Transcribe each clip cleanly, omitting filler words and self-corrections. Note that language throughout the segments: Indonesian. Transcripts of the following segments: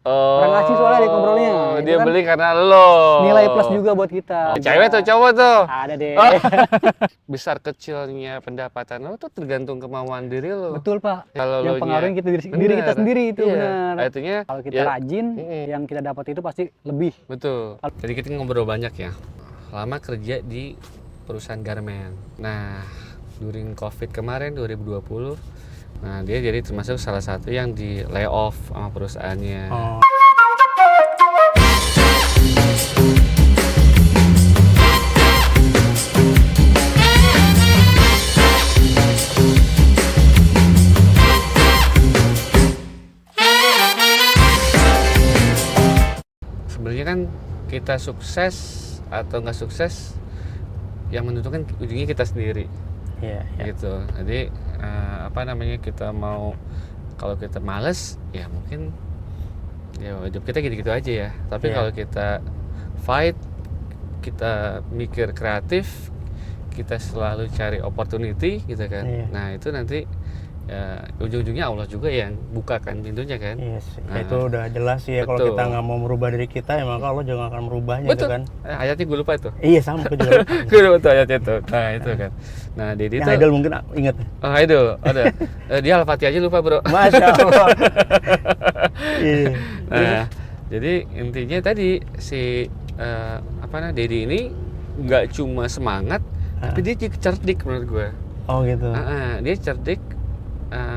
Orang asing soalnya dia ngobrolnya. Itu Dia kan beli karena lo. nilai plus juga buat kita. Cewek tuh cowok tuh. Ada deh. Besar kecilnya pendapatan lo tuh tergantung kemauan diri lo. Betul, Pak. Kalau Yang lo pengaruhin kita diri kita sendiri itu benar. Artinya Kalau kita rajin, yang kita dapat itu pasti lebih. Betul. Jadi kita ngobrol banyak ya. Lama kerja di perusahaan garment. Nah, during Covid kemarin 2020, nah dia jadi termasuk salah satu yang di layoff sama perusahaannya. Sebenarnya kan kita sukses atau nggak sukses yang menentukan ujungnya kita sendiri. Iya. Gitu. Jadi kita mau, kalau kita males ya mungkin ya hidup kita gitu-gitu aja ya. Tapi kalau kita fight, kita mikir kreatif, kita selalu cari opportunity gitu kan. Nah itu nanti ya ujung-ujungnya Allah juga yang bukakan pintunya kan. Yes, itu udah jelas sih ya. Kalau kita nggak mau merubah diri kita, ya maka Allah juga akan merubahnya. Betul. Gitu kan. Ayatnya gue lupa itu. Iya, sama gue juga lupa. Gue lupa tuh ayatnya itu. Nah itu kan. Nah Dedi tuh Idol mungkin inget. Oh Idol ada. Dia Al-Fatihah aja lupa bro. Masya Allah. Nah jadi intinya tadi si Dedi ini nggak cuma semangat, tapi dia juga cerdik menurut gue. Oh gitu. Dia cerdik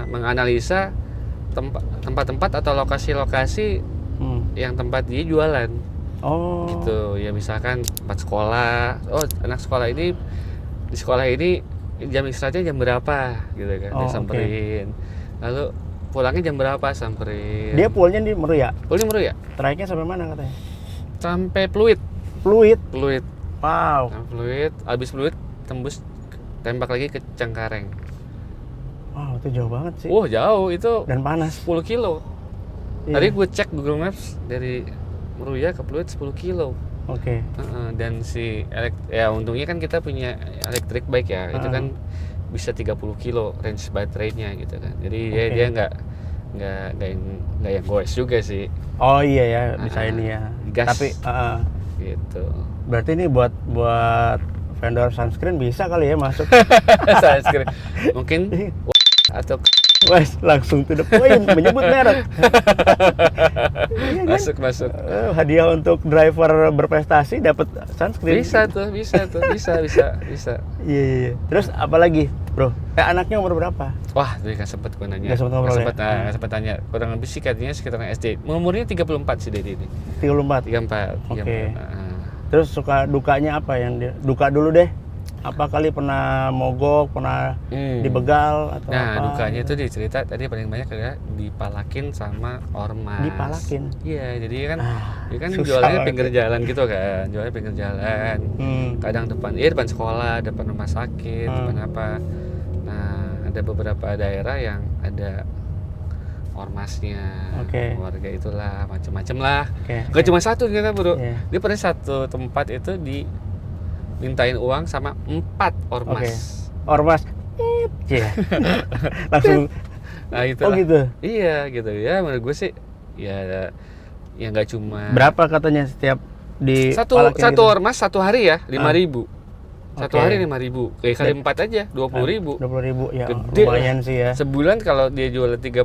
menganalisa tempat-tempat atau lokasi-lokasi yang tempat dia jualan. Oh. Gitu ya, misalkan tempat sekolah. Oh anak sekolah ini di sekolah ini jam istirahatnya jam berapa gitu kan. Dia samperin. Lalu pulangnya jam berapa, samperin. Dia poolnya di Meruya? Poolnya Meruya. Tracknya sampai mana katanya? Sampai Pluit. Wow. Nah, Pluit, abis Pluit tembus tembak lagi ke Cengkareng. Wow, itu jauh banget sih. Wah jauh itu. Dan panas. 10 kilo. Tadi gue cek Google Maps dari Meruya ke Pluit 10 kilo. Oke. Dan si untungnya kan kita punya electric bike ya. Itu kan bisa 30 kilo range baterainya gitu kan. Jadi dia nggak yang goes juga sih. Oh iya ya, bisa ini ya. Gas. Tapi gitu. Berarti ini buat vendor sunscreen bisa kali ya masuk. Sunscreen. Mungkin atau Wes, langsung to the point menyebut merek. Masuk. Hadiah untuk driver berprestasi dapat sunscreen. Bisa. Iya. Terus apa lagi, Bro? Anaknya umur berapa? Wah, tadi kan sempat gue nanya. Nggak sempat ngobrol ya? Nggak sempat tanya. Kurang lebih sih katanya sekitaran SD. Umurnya 34 sih Dedi ini. 34. Oke. Terus suka dukanya apa yang duka dulu deh? Apa kali pernah mogok, pernah dibegal atau apa? Dukanya itu dicerita tadi paling banyak adalah dipalakin sama ormas. Dipalakin? Iya, jadi kan dia kan jualannya pinggir jalan gitu kan, jualnya pinggir jalan. Kadang depan sekolah, depan rumah sakit, depan apa. Nah, ada beberapa daerah yang ada ormasnya, warga itulah, macam-macam lah. Gak cuma satu ternyata bro. Dia pernah satu tempat itu mintain uang sama 4 ormas. Ormas. Langsung. Nah itu. Oh gitu. Iya gitu ya. Menurut gue sih ya nggak cuma. Berapa katanya setiap di satu gitu? ormas satu hari ya 5.000. Satu hari 5.000. Kali 4 aja 20.000. 20.000 ya. Gede lumayan lah. Sih ya. Sebulan kalau dia jual 30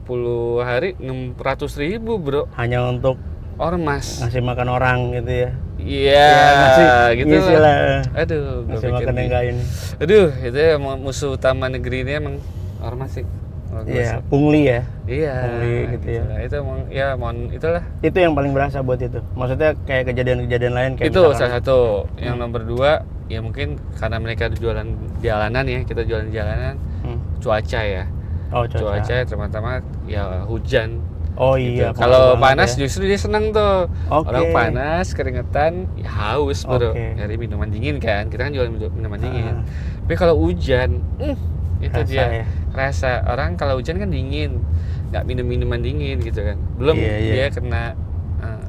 hari 600.000 bro. Hanya untuk ormas. Ngasih makan orang gitu ya. Iya, gitu lah. Aduh, ngasih makan yang enggak ini. Aduh, itu emang musuh utama negeri ini emang ormas sih. Iya, pungli ya. Iya, pungli gitu ya. Itu emang ya itulah. Itu yang paling berasa buat itu. Maksudnya kayak kejadian-kejadian lain kayak itu misalkan, salah satu. Yang nomor 2 ya mungkin karena mereka jualan jalanan ya, kita jualan jalanan. Cuaca ya. Oh, cuaca terutama ya hujan. Oh iya. Gitu. Kalau panas ya. Justru dia senang tuh. Orang panas, keringetan, ya haus bro. Nyari minuman dingin kan. Kita kan jual minuman dingin. Tapi kalau hujan, itu rasa, dia rasa orang kalau hujan kan dingin, nggak minum minuman dingin gitu kan. Belum dia kena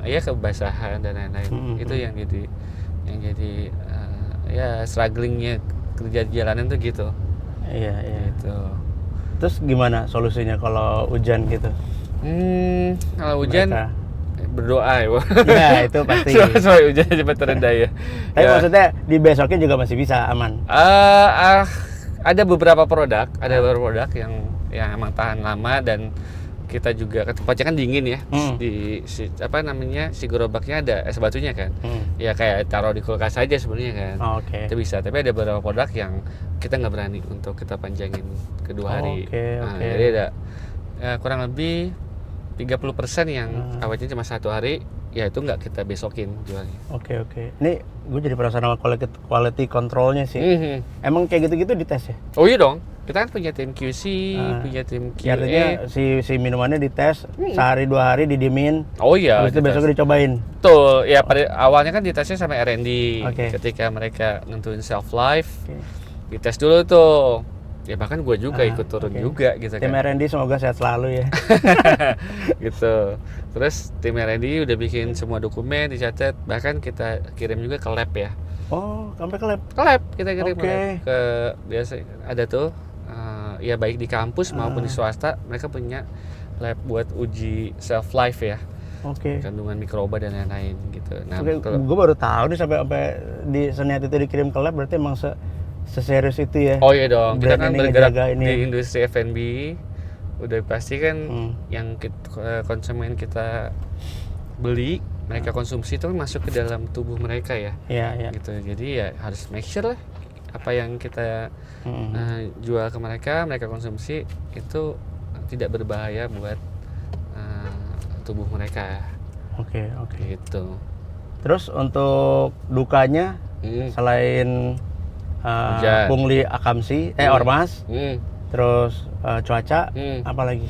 kebasahan dan lain-lain. Itu yang jadi ya strugglingnya kerja di jalanan tuh gitu. Iya. Gitu. Terus gimana solusinya kalau hujan gitu? Kalau hujan berdoa ya. Ya itu pasti. Supaya hujannya cepat tereda ya. Tapi maksudnya di besoknya juga masih bisa aman. Ada beberapa produk yang emang tahan lama, dan kita juga tempatnya kan dingin ya. Di si gerobaknya ada es batunya kan. Ya kayak taruh di kulkas aja sebenarnya kan. Oke. Itu bisa, tapi ada beberapa produk yang kita nggak berani untuk kita panjangin ke 2 hari. Jadi ada kurang lebih 30% yang awetnya cuma 1 hari, ya itu nggak kita besokin jualnya. Oke. Ini gue jadi penasaran sama quality controlnya sih. Emang kayak gitu-gitu dites ya? Oh iya dong. Kita kan punya tim QC, punya tim QA. Artinya si minumannya dites sehari 2 hari didiemin. Oh iya. Habis itu besoknya dicobain. Betul. Ya pada awalnya kan ditesnya sama R&D. Okay. Ketika mereka nentuin shelf life, dites dulu tuh. Ya bahkan gue juga ikut turun juga gitu kan. Tim R&D semoga sehat selalu ya. Gitu. Terus tim R&D udah bikin semua dokumen, dicatat, bahkan kita kirim juga ke lab ya. Oh, sampai ke lab? Ke lab, kita kirim ke biasa ada tuh, ya baik di kampus maupun di swasta, mereka punya lab buat uji shelf life ya. Kandungan mikroba dan lain-lain gitu. Nah, gue baru tahu nih sampai di Seniat itu dikirim ke lab, berarti emang seserius itu ya. Oh iya dong, kita kan bergerak di industri F&B, udah pasti kan yang konsumen kita beli, mereka konsumsi itu kan masuk ke dalam tubuh mereka ya. Iya. Gitu. Jadi ya harus make sure lah apa yang kita jual ke mereka konsumsi itu tidak berbahaya buat tubuh mereka. Oke. Gitu. Terus untuk dukanya selain pungli akamsi, ormas, terus cuaca, apa lagi?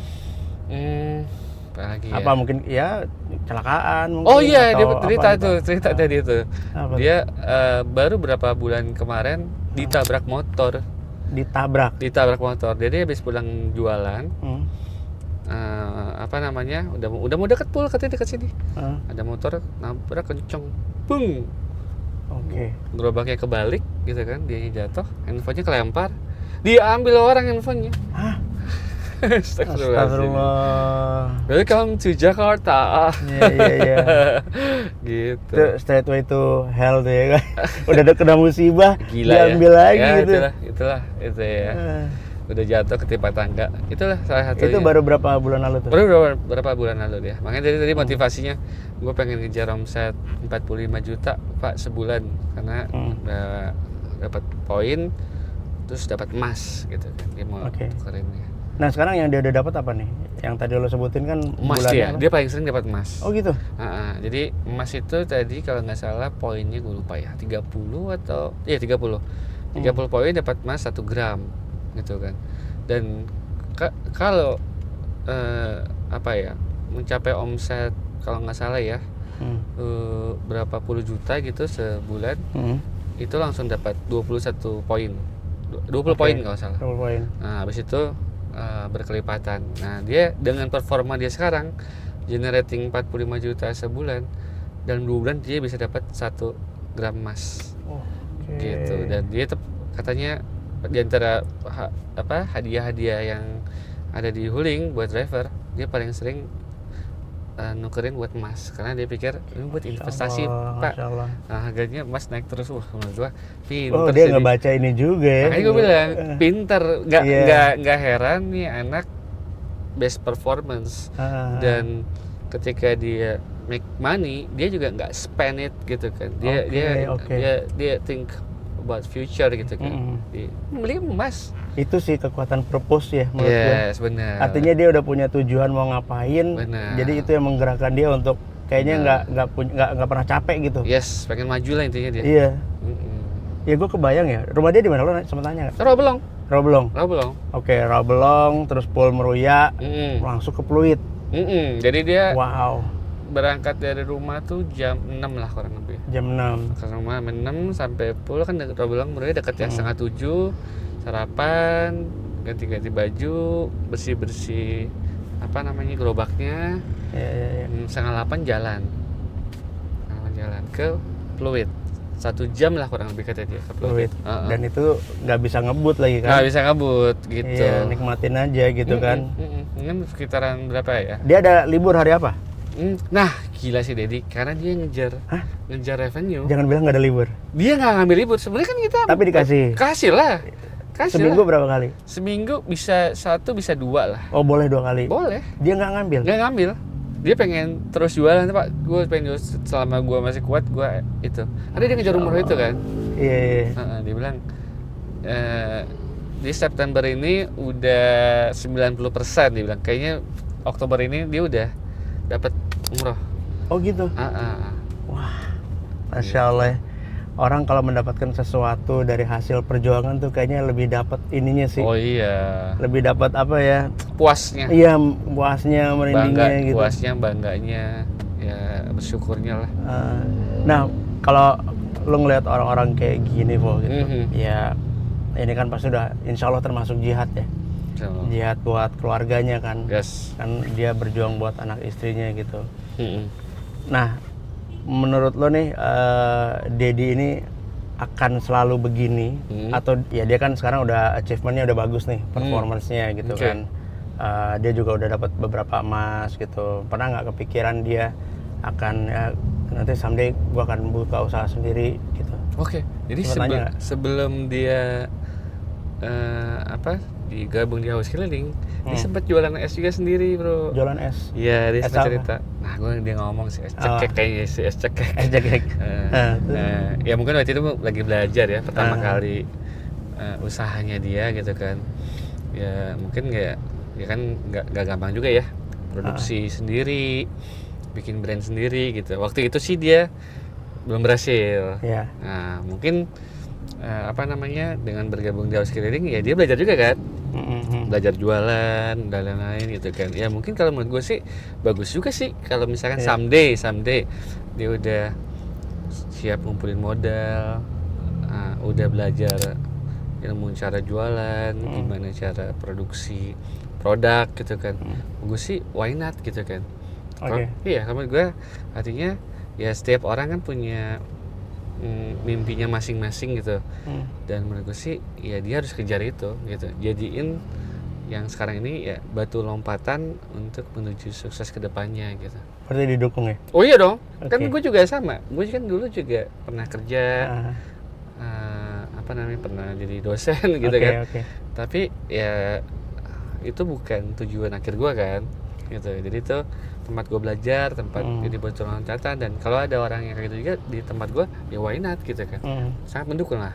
Apa mungkin ya kecelakaan mungkin? Oh iya, dia cerita tadi itu. Apa dia baru berapa bulan kemarin ditabrak motor. Ditabrak motor. Jadi habis pulang jualan, udah mau deket pul, katanya dekat sini. Ada motor nabrak kenceng, bung. Gerobaknya kebalik gitu kan, dia jatuh, handphonenya kelempar, dia ambil orang handphonenya. Astagfirullah. Welcome to Jakarta. Iya. Gitu. Itu straight way to hell tuh ya kan. Udah ada kena musibah, diambil ya. lagi gitu. Itulah ya. Udah jatuh ketimpa tangga. Itulah salah satunya. Itu baru berapa bulan lalu tuh? Baru berapa bulan lalu dia. Makanya tadi motivasinya gue pengen ngejar omset 45 juta Pak sebulan, karena udah dapat poin terus dapat emas gitu kan. Dia mau tukerin ya. Nah sekarang yang dia udah dapat apa nih? Yang tadi lo sebutin kan emas dia paling sering dapat emas. Oh gitu? Jadi emas itu tadi kalau nggak salah poinnya gue lupa ya, 30 atau 30 poin dapat emas 1 gram gitu kan. Dan kalau mencapai omset kalau nggak salah ya berapa puluh juta gitu sebulan, itu langsung dapat 21 poin, 20 poin kalau salah. 20 poin. Nah habis itu berkelipatan. Nah dia dengan performa dia sekarang generating 45 juta sebulan, dalam 2 bulan dia bisa dapat 1 gram emas. Gitu. Dan dia katanya di antara hadiah-hadiah yang ada di Huling buat driver, dia paling sering nukerin buat emas, karena dia pikir ini buat investasi Pak. Nah, harganya emas naik terus. Menurut gua pinter. Dia nggak baca ini juga ya. Makanya gua bilang pinter, nggak heran nih anak best performance. Dan ketika dia make money, dia juga nggak spend it gitu kan. Dia think about future gitu kan. Beli emas. Itu sih kekuatan purpose ya menurut gue. Yes, benar. Artinya dia udah punya tujuan mau ngapain. Benar. Jadi itu yang menggerakkan dia untuk kayaknya nggak pernah capek gitu. Yes, pengen maju lah intinya dia. Iya. Ya gue kebayang ya. Rumah dia di mana, lo sempat tanya nggak? Rawabelong. Oke, Rawabelong, terus Pul Meruya, langsung ke Pluit. Jadi dia berangkat dari rumah tuh jam 6 lah kurang lebih. Jam 6. Ke rumah 6 sampai Pul kan Rawabelong Meruya dekat ya, 6:30. Sarapan, ganti-ganti baju, bersih-bersih gerobaknya. 7:30 jalan ke Pluit. 1 jam lah kurang lebih kata dia ke Pluit. Dan itu nggak bisa ngebut lagi kan? Nggak bisa ngebut gitu. Iya, nikmatin aja gitu kan. Ini sekitaran berapa ya? Dia ada libur hari apa? Nah, gila sih Dedi, karena dia ngejar revenue. Jangan bilang nggak ada libur. Dia nggak ngambil libur. Sebenarnya kan kita. Tapi dikasih. Kasih lah. Seminggu berapa kali? Seminggu bisa 1, bisa 2 lah. Oh, boleh 2 kali? Boleh. Dia nggak ngambil? Nggak ngambil. Dia pengen terus jualan, Pak. Gue pengen jualan selama gue masih kuat, gue itu. Karena dia ngejar umur itu kan. Iya. Dia bilang, di September ini udah 90%. Dia bilang, kayaknya Oktober ini dia udah dapat umroh. Oh gitu? Wah, Masya Allah ya. Orang kalau mendapatkan sesuatu dari hasil perjuangan tuh kayaknya lebih dapat ininya sih. Oh iya. Lebih dapat apa ya? Puasnya. Iya, puasnya, merindingnya gitu. Puasnya, bangganya, ya bersyukurnya lah. Nah, kalau lo ngelihat orang-orang kayak gini, Po, gitu, ya ini kan pasti udah, insya Allah termasuk jihad ya. Jihad buat keluarganya kan. Yes. Kan dia berjuang buat anak istrinya gitu. Nah, menurut lo nih, Dedi ini akan selalu begini atau ya dia kan sekarang udah achievementnya udah bagus nih, performance-nya gitu kan. Dia juga udah dapat beberapa emas gitu. Pernah nggak kepikiran dia akan nanti someday gua akan buka usaha sendiri gitu? Oke. Jadi sebelum dia digabung di Haus Keliling, dia sempat jualan es juga sendiri, bro. Jualan es? Iya, dia sempat cerita. Nah, dia ngomong sih es cekek kayaknya sih, es cekek. Es cekek. Ya mungkin waktu itu lagi belajar ya, pertama kali usahanya dia gitu kan. Ya mungkin nggak gampang juga ya, produksi sendiri, bikin brand sendiri gitu. Waktu itu sih dia belum berhasil. Yeah. Nah, mungkin dengan bergabung di Haus Keliling ya dia belajar juga kan. Belajar jualan dan lain-lain gitu kan. Ya mungkin kalau menurut gue sih bagus juga sih kalau misalkan someday dia udah siap ngumpulin modal, udah belajar ilmu cara jualan, gimana cara produksi produk gitu kan. Bagus sih, why not gitu kan. Iya, kalau menurut gue artinya ya setiap orang kan punya mimpinya masing-masing gitu. Dan menurut gue sih ya dia harus kejar itu gitu. Jadiin yang sekarang ini ya batu lompatan untuk menuju sukses ke depannya gitu. Berarti didukung ya? Oh iya dong. Kan gue juga sama. Gue kan dulu juga pernah kerja pernah jadi dosen gitu kan. Tapi ya itu bukan tujuan akhir gue kan gitu. Jadi itu tempat gue belajar, tempat jadi batu lompatan, dan kalau ada orang yang kayak gitu juga di tempat gue, ya why not gitu kan. Sangat mendukung lah.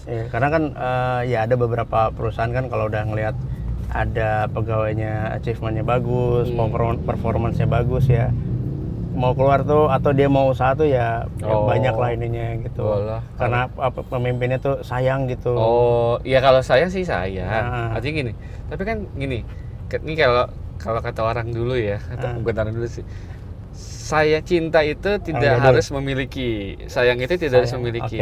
Ya, karena kan ya ada beberapa perusahaan kan kalau udah ngelihat ada pegawainya achievementnya bagus, performance-nya bagus ya, mau keluar tuh atau dia mau usaha tuh ya banyak lah ininya gitu. Karena pemimpinnya tuh sayang gitu. Oh, iya kalau sayang sih sayang. Artinya gini, tapi kan gini, ini kalau kata orang dulu ya, bukan orang dulu sih. Cinta itu tidak harus memiliki. Sayang itu tidak harus memiliki.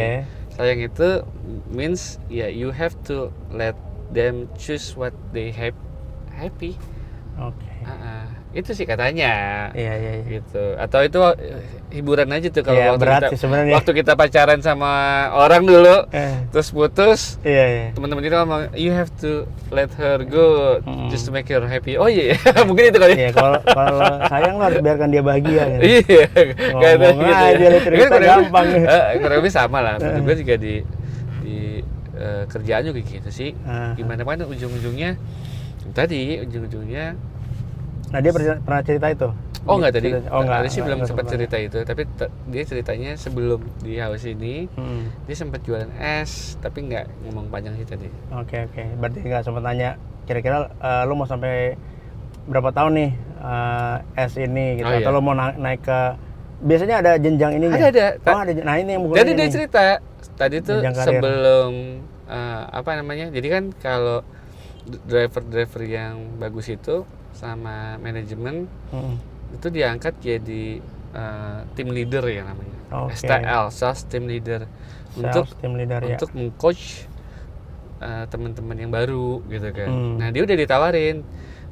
Sayang itu means ya you have to let them choose what they happy. Itu sih katanya. Iya. Gitu. Atau itu hiburan aja tuh kalau waktu kita pacaran sama orang dulu, terus putus. Teman-teman kita ngomong, you have to let her go just to make her happy. Oh iya, mungkin itu kali. Iya, kalau sayang lo harus biarkan dia bahagia kan. Iya. Ngomong aja cerita gampang. Kurang lebih sama lah. Gue juga di kerjaan juga gitu sih. Gimana kan ujung-ujungnya Nah, dia pernah cerita itu? Oh enggak tadi. Tadi sih belum sempat cerita itu, tapi dia ceritanya sebelum di Haus ini dia sempat jualan es, tapi nggak ngomong panjang sih tadi. Oke. Berarti nggak sempat nanya kira-kira lo mau sampai berapa tahun nih es ini gitu, atau lo mau naik ke, biasanya ada jenjang ininya? Ada. Nah ini yang jadi dia cerita tadi tuh sebelum jadi kan kalau driver yang bagus itu sama manajemen itu diangkat jadi team leader ya namanya. STL, Sales Team Leader, untuk meng-coach teman-teman yang baru gitu kan. Nah dia udah ditawarin,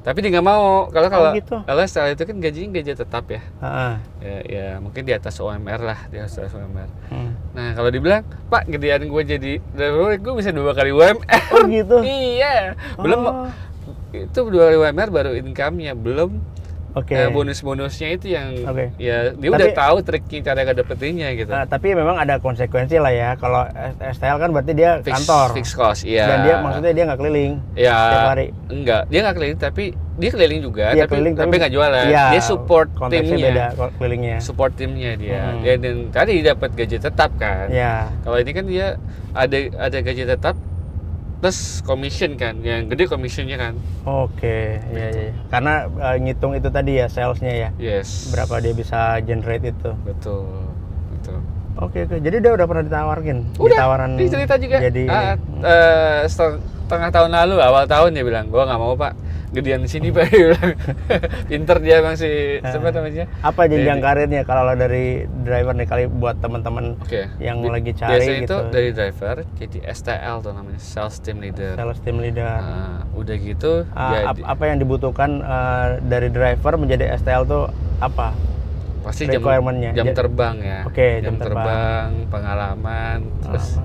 tapi dia nggak mau. Kalau STL itu kan gaji tetap ya. Ya mungkin di atas UMR lah, di atas UMR. Nah kalau dibilang, Pak, gedean gue jadi driver, gue bisa 2 kali UMR. Oh gitu? Iya. Belum itu 2 kali UMR baru income-nya, belum Oke. Bonus-bonusnya itu yang ya dia Tapi, udah tahu triknya cara ngedapetinnya gitu. Tapi memang ada konsekuensi lah ya. Kalau STL kan berarti dia kantor. Fix cost, iya. Dan dia maksudnya dia nggak keliling tiap hari. Enggak, dia nggak keliling tapi dia keliling juga, Iya, tapi nggak jualan. Iya, Dia support timnya. Beda kelilingnya. Support timnya dia. Dan tadi dapat gaji tetap kan. Iya. Kalau ini kan dia ada gaji tetap plus commission kan, yang gede commissionnya kan. Oke, iya. Karena ngitung itu tadi ya salesnya ya. Yes. Berapa dia bisa generate itu. Betul. Oke. Jadi dia udah pernah ditawarin. Udah. Cerita juga. Jadi setengah tahun lalu, awal tahun dia bilang, gua nggak mau pak, gedean di sini pak. Dia bilang. Pinter dia bang si siapa namanya. Apa jenjang karirnya kalau dari driver nih kali buat teman-teman yang lagi cari biasanya gitu. Itu dari driver jadi STL tuh namanya, sales team leader. Udah gitu. Apa yang dibutuhkan dari driver menjadi STL tuh apa? Pasti jam terbang ya. Jam terbang, pengalaman, terus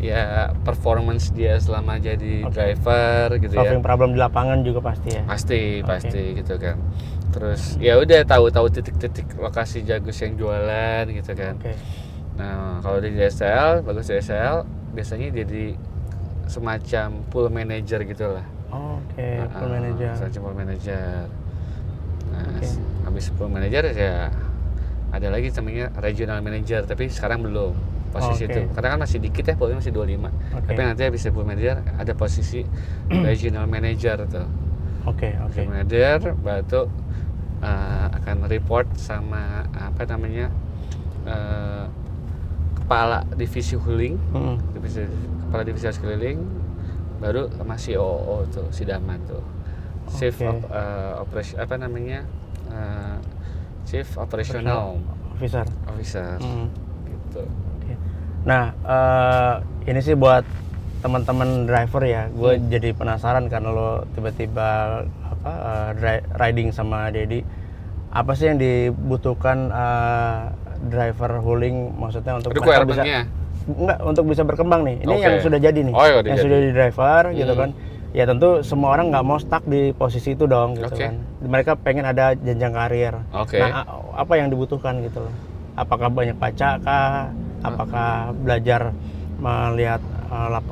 ya performance dia selama jadi driver gitu. Solving problem di lapangan juga pasti ya. Pasti gitu kan. Terus ya udah tahu titik-titik lokasi jagus yang jualan gitu kan. Nah, kalau di DSL, bagus DSL biasanya jadi semacam pool manager gitulah. Pool manager. Semacam pool manager. Nah, habis pool manager ya ada lagi namanya regional manager, tapi sekarang belum posisi itu. Karena kan masih dikit ya, poolnya masih 25. Tapi nanti habis pool manager ada posisi regional manager tuh. Regional manager baru akan report sama kepala divisi hauling, kepala divisi hauling, baru sama COO tuh, si Dama tuh, Chief Operation Chief Operational Officer. Gitu. Nah, ini sih buat teman-teman driver ya, gue jadi penasaran karena lo tiba-tiba riding sama Dedi. Apa sih yang dibutuhkan driver hauling, maksudnya untuk mereka bisa untuk bisa berkembang nih. Ini yang sudah jadi nih, yang sudah di driver gitu kan. Ya tentu semua orang nggak mau stuck di posisi itu dong gitu kan. Mereka pengen ada jenjang karir. Nah, apa yang dibutuhkan gitu loh? Apakah banyak baca kah? Apakah belajar melihat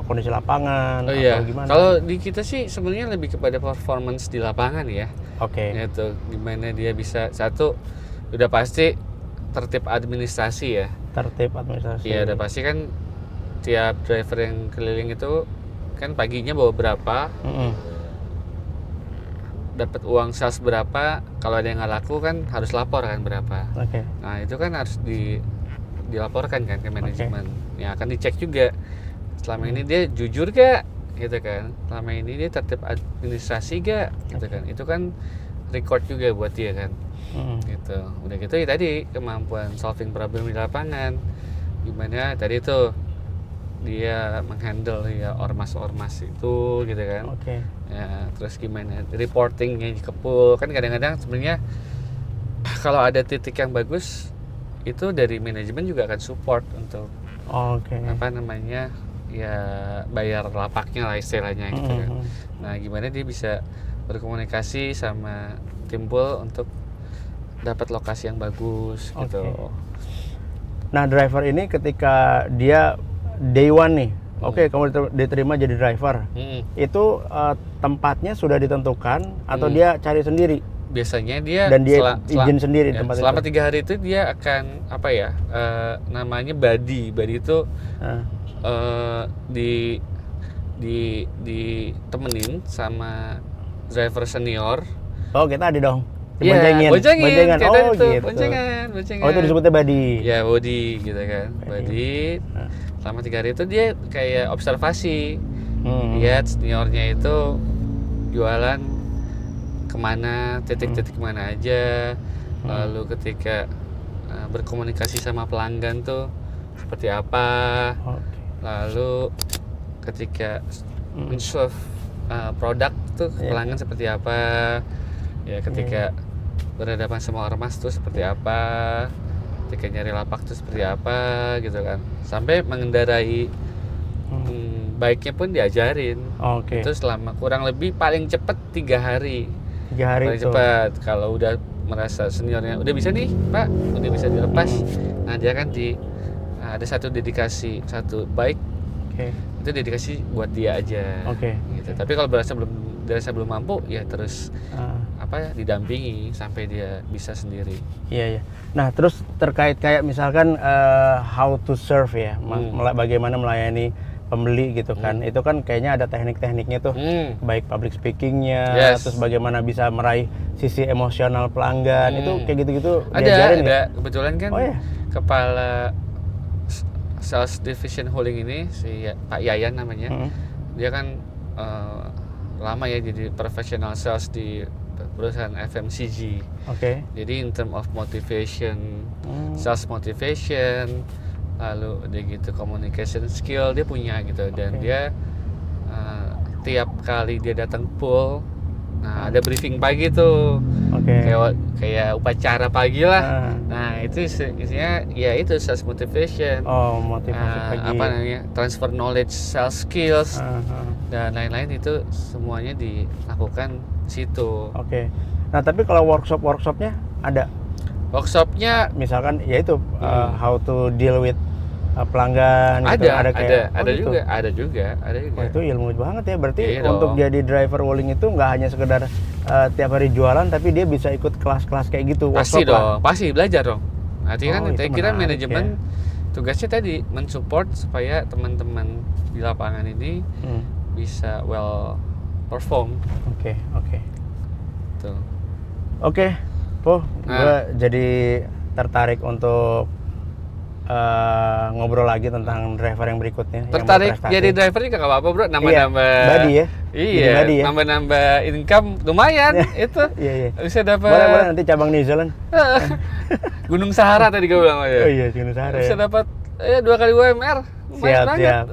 kondisi lapangan atau gimana? Kalau di kita sih sebenarnya lebih kepada performance di lapangan ya. Itu gimana dia bisa, satu udah pasti tertib administrasi ya. Iya, udah pasti kan tiap driver yang keliling itu kan paginya bawa berapa, dapat uang sales berapa, kalau ada yang nggak laku kan harus lapor kan berapa. Nah itu kan harus dilaporkan kan ke manajemen. Ya akan dicek juga selama ini dia jujur gak gitu kan, selama ini dia tertib administrasi gak gitu kan. Itu kan record juga buat dia kan. Gitu. Udah gitu ya tadi kemampuan solving problem di lapangan, gimana tadi tuh dia menghandle ya ormas-ormas itu gitu kan. Ya, terus gimana reportingnya ke pool kan, kadang-kadang sebenarnya kalau ada titik yang bagus itu dari manajemen juga akan support untuk ya bayar lapaknya lah istilahnya gitu kan. Nah gimana dia bisa berkomunikasi sama tim pool untuk dapat lokasi yang bagus gitu. Nah driver ini ketika dia day one nih, kamu diterima jadi driver, itu tempatnya sudah ditentukan atau dia cari sendiri? Biasanya dia dan dia izin sendiri tempat selama 3 hari itu dia akan namanya buddy itu ditemenin sama driver senior. Kita ada dong. Boncengan. Boncengan. Itu disebutnya buddy. Ya buddy gitu kan. Buddy. Selama 3 hari itu dia kayak observasi, lihat seniornya itu jualan kemana, titik-titik mana aja, lalu ketika berkomunikasi sama pelanggan tuh seperti apa, lalu ketika men-serve produk tuh pelanggan seperti apa, ya ketika berhadapan sama ormas tuh seperti apa, ketika nyari lapak tuh seperti apa gitu kan, sampai mengendarai bike-nya pun diajarin. Itu selama kurang lebih paling cepat 3 hari. Paling cepat. Kalau udah merasa seniornya udah bisa nih Pak, udah bisa dilepas. Nah dia kan ada satu dedikasi, satu bike. Itu dedikasi buat dia aja. Gitu. Tapi kalau berasa belum mampu ya terus didampingi sampai dia bisa sendiri. Iya. Nah terus terkait kayak misalkan how to serve ya, bagaimana melayani pembeli gitu kan, itu kan kayaknya ada teknik-tekniknya tuh, baik public speakingnya, terus bagaimana bisa meraih sisi emosional pelanggan, itu kayak gitu-gitu diajarin ada. Kebetulan kan kepala sales division holding ini si Pak Yayan namanya, dia kan lama ya jadi professional sales di perusahaan FMCG. Jadi in term of motivation, sales motivation, lalu dia gitu communication skill dia punya gitu, dan dia tiap kali dia datang pool, nah ada briefing pagi tuh, kayak upacara pagi lah. Nah itu isinya ya itu sales motivation, motivasi pagi, apa namanya, transfer knowledge, sales skills, dan lain-lain, itu semuanya dilakukan situ. Nah tapi kalau workshopnya ada? Workshopnya misalkan ya itu how to deal with pelanggan gitu. Ada juga. Itu ilmu banget ya, berarti untuk jadi driver Wuling itu nggak hanya sekedar tiap hari jualan, tapi dia bisa ikut kelas-kelas kayak gitu. Pasti dong, pasti belajar dong. Nanti kan saya kira manajemen tugasnya tadi mensupport supaya teman-teman di lapangan ini bisa well perform. Gue jadi tertarik untuk ngobrol lagi tentang driver yang berikutnya. Tertarik jadi driver juga nggak apa-apa bro, nambah-nambah. Body ya. Iya. Body ya? Nambah-nambah income lumayan itu. Iya. Bisa dapat. Boleh nanti cabang New Zealand. Gunung Sahara tadi gue bilang aja. Oh iya Gunung Sahara. Bisa dapat 2 kali UMR.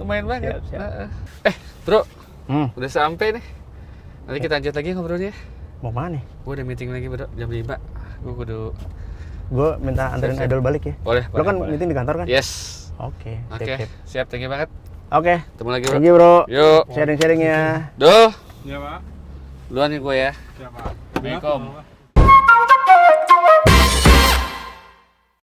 Lumayan banget. Siap. Bro, udah sampai nih. Nanti kita lanjut lagi ngobrolnya. Mau mana nih? Gue udah meeting lagi bro, jam 5. Gue minta anterin Idol balik ya. Boleh. Lo kan meeting di kantor kan? Yes. Oke. Siap, thank you banget. Ketemu lagi bro. Thank you bro. Yuk. Sharing-sharingnya. Duh. Iya pak. Duluan nih gue ya. Siap pak. Assalamualaikum.